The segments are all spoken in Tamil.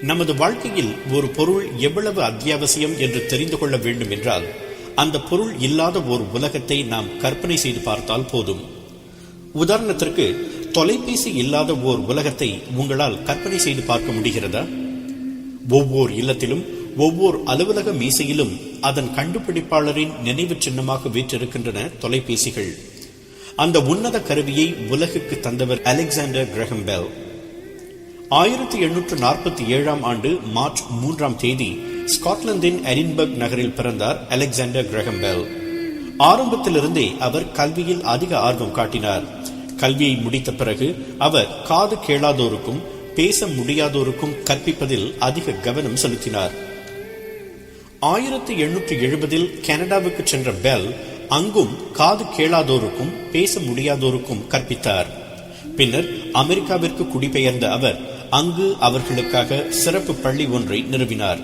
நமது வாழ்க்கையில் ஒரு பொருள் எவ்வளவு அத்தியாவசியம் என்று தெரிந்து கொள்ள வேண்டும் என்றால் அந்த பொருள் இல்லாத ஒரு உலகத்தை நாம் கற்பனை செய்து பார்த்தால் போதும். உதாரணத்திற்கு, தொலைபேசி இல்லாத ஓர் உலகத்தை உங்களால் கற்பனை செய்து பார்க்க முடிகிறதா? ஒவ்வொரு இல்லத்திலும் ஒவ்வொரு அலுவலக மேசையிலும் அதன் கண்டுபிடிப்பாளரின் நினைவு சின்னமாக வீற்றிருக்கின்றன தொலைபேசிகள். அந்த உன்னத கருவியை உலகுக்கு தந்தவர் அலெக்சாண்டர் கிரஹாம் பெல். 1847 ஆண்டு மார்ச் 3 ஸ்காட்லாந்தின் எடின்பர்க் நகரில் பிறந்தார் அலெக்சாண்டர் கிரஹாம் பெல். ஆரம்பத்திலிருந்தே அவர் கல்வியில் அதிக ஆர்வம் காட்டினார். கல்வியை முடித்த பிறகு அவர் காது கேளாதோருக்கும் பேச முடியாதோருக்கும் கற்பிப்பதில் அதிக கவனம் செலுத்தினார். 1870 கனடாவுக்கு சென்ற பெல் அங்கும் காது கேளாதோருக்கும் பேச முடியாதோருக்கும் கற்பித்தார். பின்னர் அமெரிக்காவிற்கு குடிபெயர்ந்த அவர் அங்கு அவர்களுக்காக சிறப்பு பள்ளி ஒன்றை நிறுவினார்.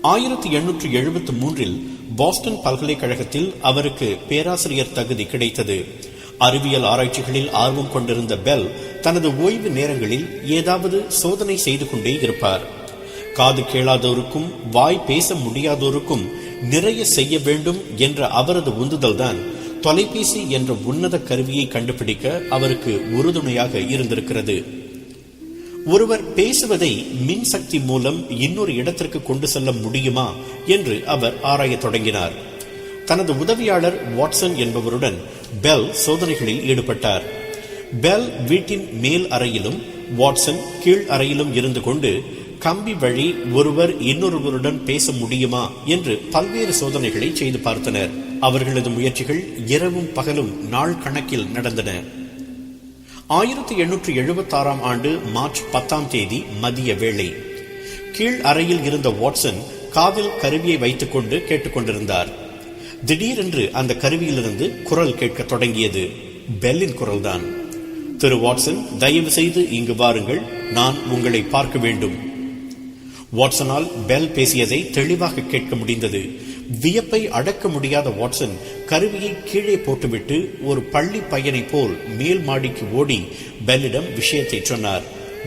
1873 பாஸ்டன் பல்கலைக்கழகத்தில் அவருக்கு பேராசிரியர் தகுதி கிடைத்தது. அறிவியல் ஆராய்ச்சிகளில் ஆர்வம் கொண்டிருந்த பெல் தனது ஓய்வு நேரங்களில் ஏதாவது சோதனை செய்து கொண்டே இருப்பார். காது கேளாதோருக்கும் வாய் பேச முடியாதோருக்கும் நிறைய செய்ய வேண்டும் என்ற அவரது உந்துதல் தான் தொலைபேசி என்ற உன்னத கருவியை கண்டுபிடிக்க அவருக்கு உறுதுணையாக இருந்திருக்கிறது. ஒருவர் பேசுவதை மின் சக்தி மூலம் இன்னொரு இடத்திற்கு கொண்டு செல்ல முடியுமா என்று அவர் ஆராய தொடங்கினார். தனது உதவியாளர் வாட்சன் என்பவருடன் பெல் சோதனைகளில் ஈடுபட்டார். பெல் வீட்டின் மேல் அறையிலும் வாட்சன் கீழ் அறையிலும் இருந்து கொண்டு கம்பி வழி ஒருவர் இன்னொருவருடன் பேச முடியுமா என்று பல்வேறு சோதனைகளை செய்து பார்த்தனர். அவர்களது முயற்சிகள் இரவும் பகலும் நாள் கணக்கில் நடந்தன. 1876 ஆண்டு மார்ச் 10 மதிய வேளை கீழ் அறையில் இருந்த வாட்சன் காதில் கருவியை வைத்துக் கொண்டு கேட்டுக்கொண்டிருந்தார். திடீரென்று அந்த கருவியிலிருந்து குரல் கேட்க தொடங்கியது. பெல்லின் குரல்தான். திரு வாட்சன், தயவு செய்து இங்கு வாருங்கள், நான் உங்களை பார்க்க வேண்டும். வாட்சனால் பெல் பேசியதை தெளிவாக கேட்க முடிந்தது. வியப்பை அடக்க முடியாத வாட்சன் கருவியை கீழே போட்டுவிட்டு ஒரு பள்ளி பையனை போல் மேல் மாடிக்கு ஓடி பெல்லிடம் விஷயத்தை சொன்னார்.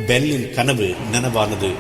பெல்லின் கனவு நனவானது.